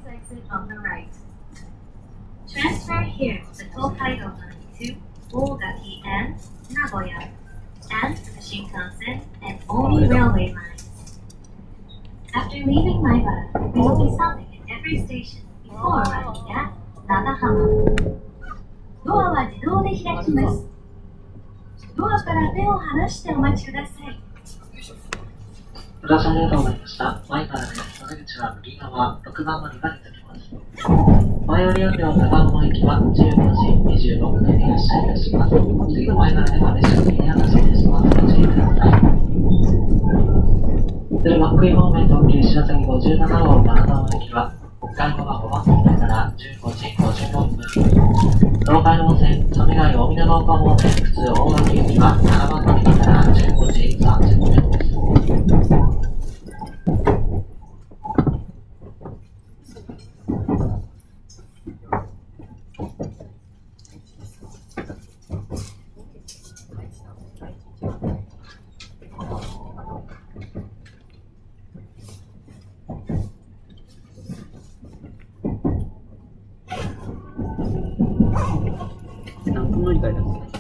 exit on the right. Transfer here to Tokaido Line to Ogaki and Nagoya, and to the Shinkansen and Oni railway lines. After leaving Maibara, we will be stopping at every station before arriving at Nagahama. ドアは自動で開きます。ドアから手を離してお待ちください。ご乗車ありがとうございました。前からです。窓口は右側、6番乗り場に着きます。前寄り予定の長浜駅は15時26分に発車いたします。次の前からでは列車に離しします。ご注意ください。それは福井方面特急白崎57号長浜駅は外後は5番線から15時56分。東海道線、上海大湊ヶ丘方面普通大垣行きは7番乗り場から15時30分です。何分乗り換えだっけ？